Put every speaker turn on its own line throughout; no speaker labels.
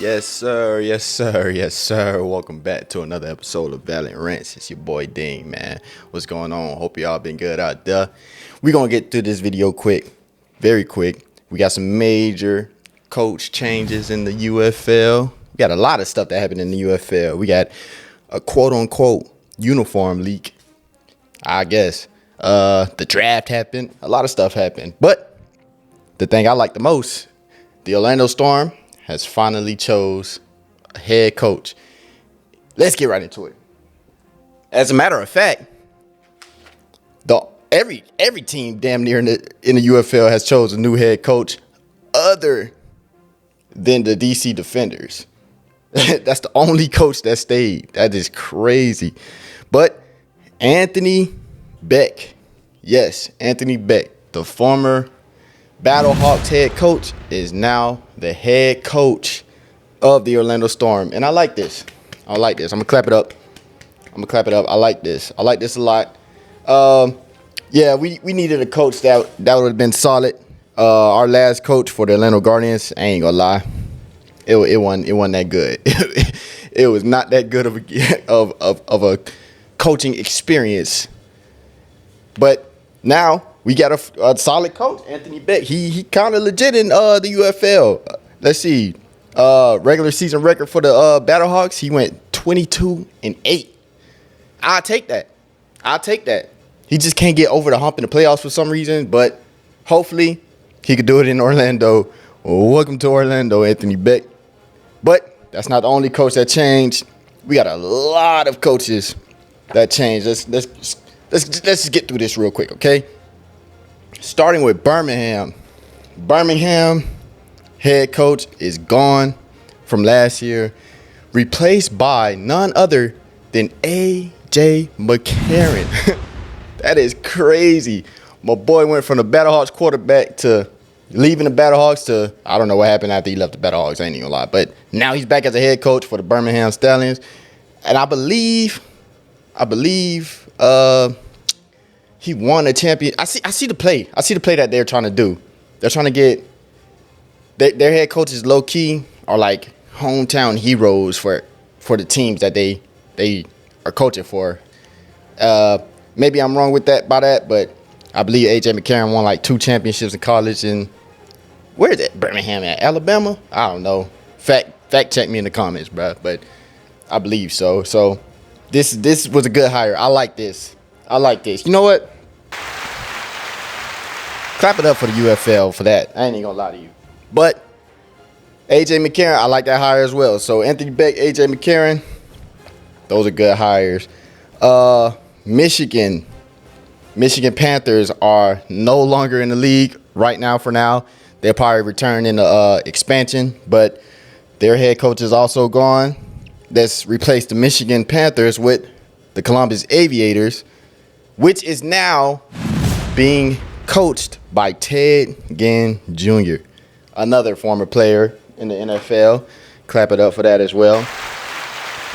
Yes, sir. Yes, sir. Yes, sir. Welcome back to another episode of Rants. It's your boy Dean, man. What's going on? Hope y'all been good out there. We're going to get through this video quick, very quick. We got some major coach changes in the UFL. We got a lot of stuff that happened in the UFL. We got a quote-unquote uniform leak, I guess. The draft happened. A lot of stuff happened. But the thing I like the most, the Orlando Storm has finally chose a head coach. Let's get right into it. As a matter of fact, every team damn near in the UFL has chosen a new head coach other than the DC Defenders. That's the only coach that stayed. That is crazy. But Anthony Beck, yes, Anthony Beck, the former Battlehawks head coach, is now the head coach of the Orlando Storm. And I like this. I'm going to clap it up. I like this. I like this a lot. Yeah, we needed a coach that would have been solid. Our last coach for the Orlando Guardians, I ain't gonna lie, it wasn't that good. It was not that good of a coaching experience. But now we got a solid coach, Anthony Beck. He kind of legit in the UFL. Let's see, regular season record for the Battlehawks. He went 22-8. I'll take that. He just can't get over the hump in the playoffs for some reason, but hopefully he could do it in Orlando. Welcome to Orlando, Anthony Beck. But that's not the only coach that changed. We got a lot of coaches that changed. Let's just get through this real quick, okay? Starting with Birmingham. Birmingham head coach is gone from last year, replaced by none other than A.J. McCarron. That is crazy. My boy went from the Battlehawks quarterback to leaving the Battlehawks to, I don't know what happened after he left the Battlehawks, I ain't even gonna lie. But now he's back as a head coach for the Birmingham Stallions. And I believe he won a champion. I see the play. I see the play that they're trying to do. They're trying to get their head coaches low key are like hometown heroes for the teams that they are coaching for. Maybe I'm wrong with that, but I believe A.J. McCarron won like 2 championships in college. And where is that Birmingham at? Alabama? I don't know. Fact check me in the comments, bro. But I believe so. So this was a good hire. I like this. You know what? Clap it up for the UFL for that. I ain't even gonna lie to you. But A.J. McCarron, I like that hire as well. So Anthony Beck, A.J. McCarron, those are good hires. Michigan Panthers are no longer in the league right now for now. They'll probably return in the expansion, but their head coach is also gone. Let's replace the Michigan Panthers with the Columbus Aviators, which is now being coached by Ted Ginn Jr., another former player in the NFL. Clap it up for that as well.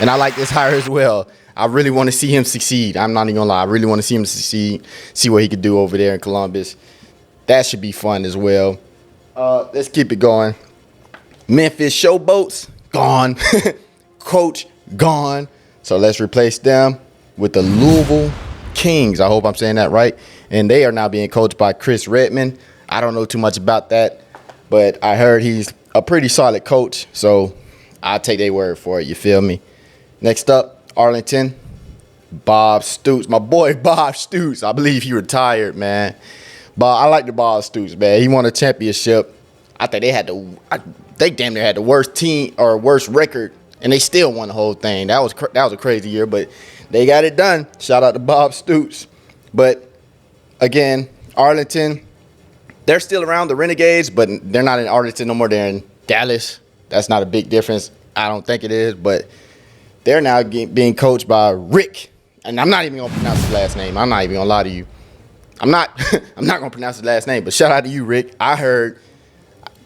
And I like this hire as well. I really want to see him succeed. I'm not even gonna lie. I really want to see him succeed, see what he could do over there in Columbus. That should be fun as well. Let's keep it going. Memphis Showboats, gone. Coach, gone. So let's replace them with the Louisville Kings. I hope I'm saying that right. And they are now being coached by Chris Redmond. I don't know too much about that, but I heard he's a pretty solid coach. So I'll take their word for it. You feel me? Next up, Arlington, Bob Stoops. My boy Bob Stoops. I believe he retired, man. But I like the Bob Stoops, man. He won a championship. I think they damn near had the worst team or worst record, and they still won the whole thing. That was a crazy year, but they got it done. Shout out to Bob Stoops. But again, Arlington, they're still around, the Renegades, but they're not in Arlington no more. They're in Dallas. That's not a big difference. I don't think it is, but they're now being coached by Rick. And I'm not even going to pronounce his last name. I'm not even going to lie to you. I'm not going to pronounce his last name, but shout out to you, Rick. I heard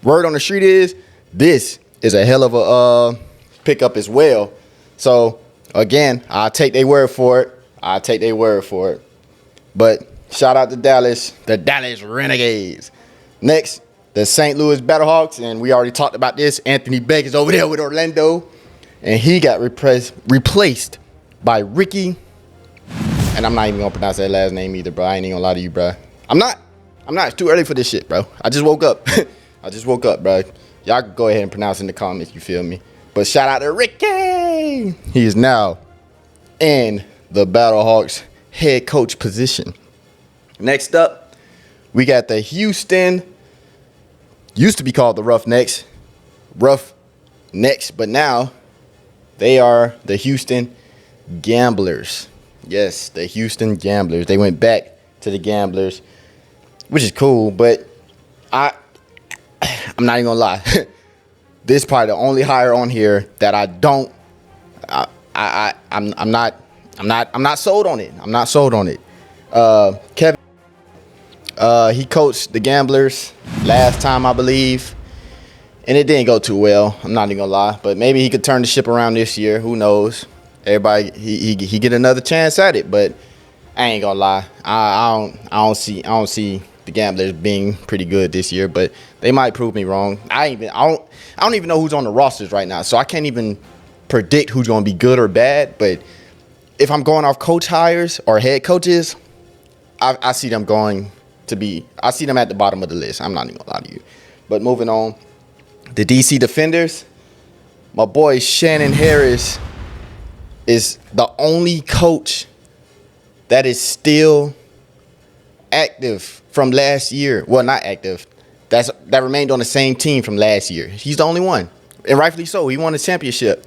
word on the street is this is a hell of a pickup as well. So, again, I'll take their word for it. But shout out to Dallas, the Dallas Renegades. Next, the St. Louis Battlehawks, and we already talked about this. Anthony Beck is over there with Orlando, and he got replaced by Ricky. And I'm not even gonna pronounce that last name either, bro. I ain't even gonna lie to you, bro. I'm not. It's too early for this shit, bro. I just woke up. Bro. Y'all can go ahead and pronounce in the comments, you feel me? But shout out to Ricky. He is now in the Battlehawks head coach position. Next up, we got the Houston, used to be called the Roughnecks, but now they are the Houston Gamblers. Yes, the Houston Gamblers. They went back to the Gamblers, which is cool, but I'm not even gonna lie. This is probably the only hire on here that I'm not sold on it. I'm not sold on it. Kevin, he coached the Gamblers last time, I believe, and it didn't go too well. I'm not even gonna lie, but maybe he could turn the ship around this year. Who knows? Everybody, he get another chance at it, but I ain't gonna lie. I don't see the Gamblers being pretty good this year, but they might prove me wrong. I don't even know who's on the rosters right now, so I can't even predict who's gonna be good or bad. But if I'm going off coach hires or head coaches, I see them I see them at the bottom of the list. I'm not even gonna lie to you. But moving on, the DC Defenders, my boy Shannon Harris is the only coach that is still active from last year. Well, not active. That remained on the same team from last year. He's the only one, and rightfully so. He won the championship.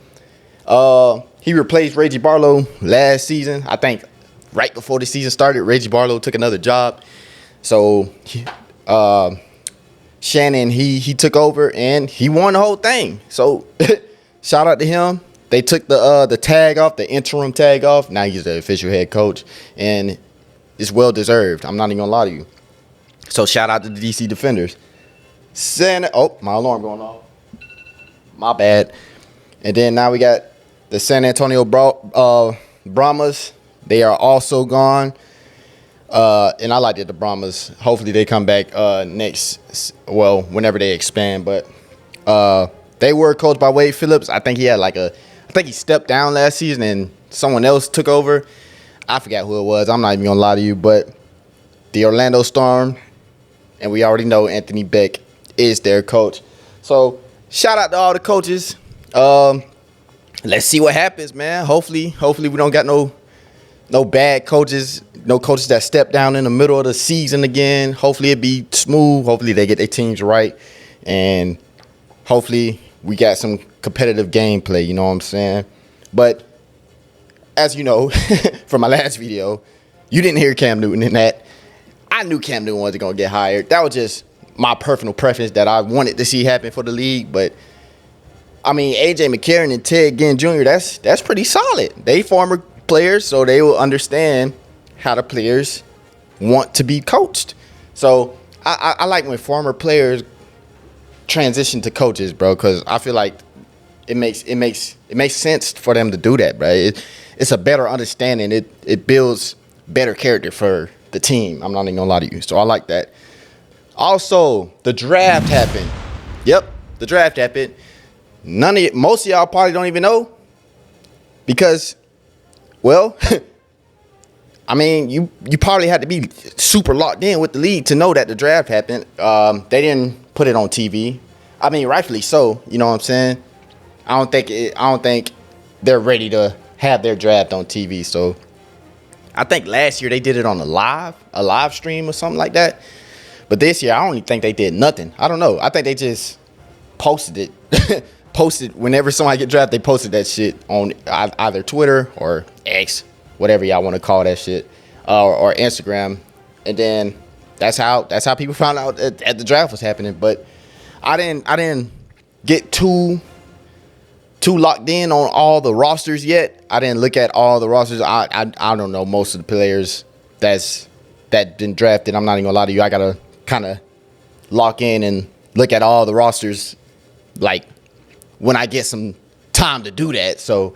He replaced Reggie Barlow last season. I think right before the season started, Reggie Barlow took another job. So Shannon, he took over and he won the whole thing. So shout out to him. They took the tag off, the interim tag off. Now he's the official head coach, and it's well deserved. I'm not even gonna lie to you. So shout out to the DC Defenders. My alarm going off. My bad. And then now we got the San Antonio Brahmas. They are also gone. And I like the Brahmas. Hopefully they come back whenever they expand. But they were coached by Wade Phillips. I think he stepped down last season and someone else took over. I forgot who it was. I'm not even gonna lie to you. But the Orlando Storm, and we already know Anthony Beck is their coach. So shout out to all the coaches. Let's see what happens, man. Hopefully we don't got no bad coaches, no coaches that step down in the middle of the season again. Hopefully it be smooth. Hopefully they get their teams right, and hopefully we got some competitive gameplay. You know what I'm saying? But as you know from my last video, you didn't hear Cam Newton in that. I knew Cam Newton wasn't gonna get hired. That was just my personal preference that I wanted to see happen for the league. But I mean, AJ McCarron and Ted Ginn Jr., that's pretty solid. They former players, so they will understand how the players want to be coached. So I like when former players transition to coaches, bro, because I feel like it makes sense for them to do that, bro. It's a better understanding. It builds better character for the team. I'm not even gonna lie to you. So I like that. Also, the draft happened. Yep, the draft happened. Most of y'all probably don't even know because, well, I mean, you probably had to be super locked in with the league to know that the draft happened. They didn't put it on TV. I mean, rightfully so. You know what I'm saying? I don't think they're ready to have their draft on TV. So I think last year they did it on a live stream or something like that. But this year I don't even think they did nothing. I don't know. I think they just posted it. Posted whenever somebody get drafted, they posted that shit on either Twitter or X, whatever y'all want to call that shit, or Instagram, and then that's how people found out that the draft was happening. But I didn't get too locked in on all the rosters yet. I didn't look at all the rosters. I don't know most of the players that been drafted. I'm not even gonna lie to you. I gotta kind of lock in and look at all the rosters, like, when I get some time to do that. So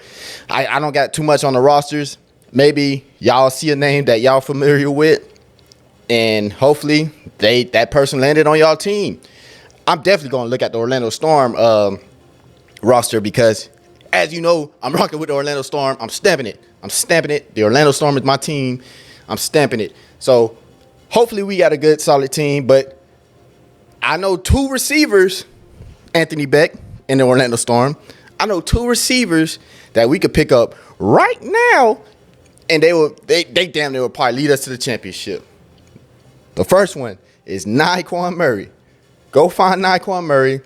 I don't got too much on the rosters. Maybe y'all see a name that y'all familiar with, and hopefully that person landed on y'all team. I'm definitely going to look at the Orlando Storm roster because, as you know, I'm rocking with the Orlando Storm. I'm stamping it. I'm stamping it. The Orlando Storm is my team. I'm stamping it. So hopefully we got a good, solid team. But I know 2 receivers, Anthony Beck in the Orlando Storm. I know 2 receivers that we could pick up right now, and they damn near would probably lead us to the championship. The first one is Naquan Murray. Go find Naquan Murray,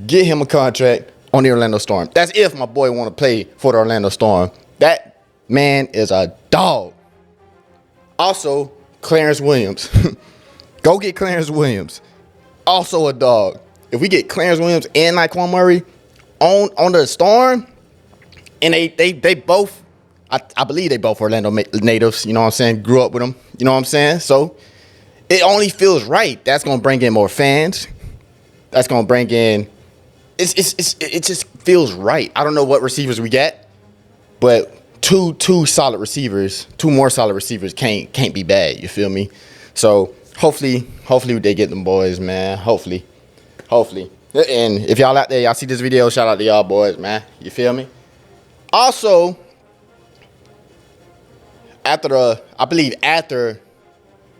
get him a contract on the Orlando Storm. That's if my boy want to play for the Orlando Storm. That man is a dog. Also, Clarence Williams. Go get Clarence Williams. Also a dog. If we get Clarence Williams and Naquan Murray on the Storm, and they both, I believe they both Orlando natives, you know what I'm saying? Grew up with them, you know what I'm saying? So it only feels right. That's going to bring in more fans. That's going to bring in, it just feels right. I don't know what receivers we get, but two solid receivers, 2 more solid receivers can't be bad, you feel me? So hopefully they get them boys, man. Hopefully. And if y'all out there, y'all see this video, shout out to y'all boys, man. You feel me? Also, after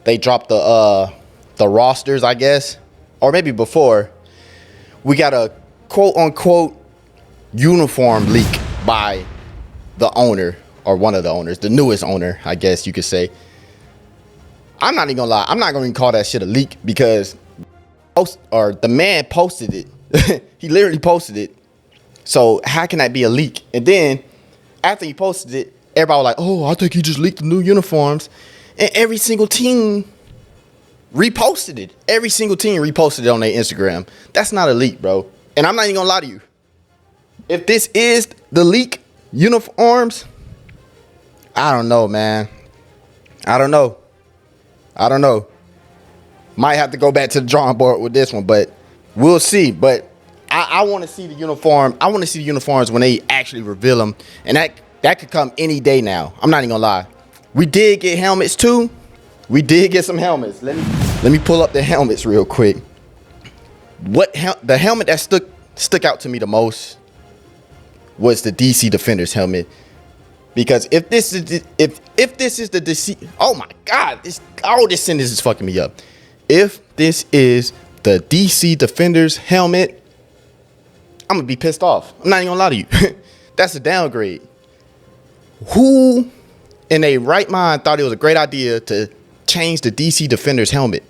they dropped the rosters, I guess, or maybe before, we got a quote unquote uniform leak by the owner, or one of the owners, the newest owner, I guess you could say. I'm not even gonna lie, I'm not gonna even call that shit a leak because the man posted it. He literally posted it. So how can that be a leak? And then after he posted it, everybody was like, oh, I think he just leaked the new uniforms. And every single team reposted it. Every single team reposted it on their Instagram. That's not a leak, bro. And I'm not even gonna lie to you. If this is the leak uniforms, I don't know, man. I don't know. Might have to go back to the drawing board with this one, but we'll see. But I want to see the uniform. I want to see the uniforms when they actually reveal them. And that could come any day now. I'm not even gonna lie. We did get helmets too. We did get some helmets. Let me pull up the helmets real quick. The helmet that stuck out to me the most was the DC Defenders helmet. Because if this is the DC, oh my God, this sentence is fucking me up. If this is the DC Defenders helmet, I'm gonna be pissed off. I'm not even gonna lie to you. That's a downgrade. Who in a right mind thought it was a great idea to change the DC Defenders helmet?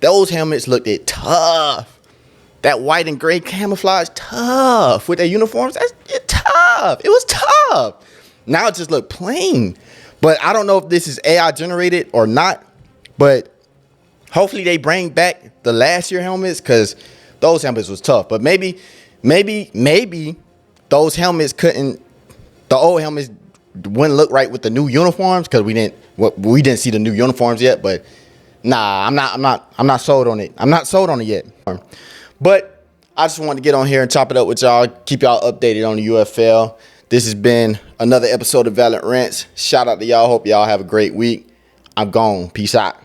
Those helmets looked tough. That white and gray camouflage, tough. With their uniforms, that's tough. It was tough. Now it just looked plain. But I don't know if this is AI generated or not. But hopefully they bring back the last year helmets, because those helmets was tough. But maybe those helmets couldn't, the old helmets wouldn't look right with the new uniforms, because we didn't see the new uniforms yet. But nah, I'm not sold on it. I'm not sold on it yet. But I just wanted to get on here and chop it up with y'all, keep y'all updated on the UFL. This has been another episode of Rants. Shout out to y'all. Hope y'all have a great week. I'm gone. Peace out.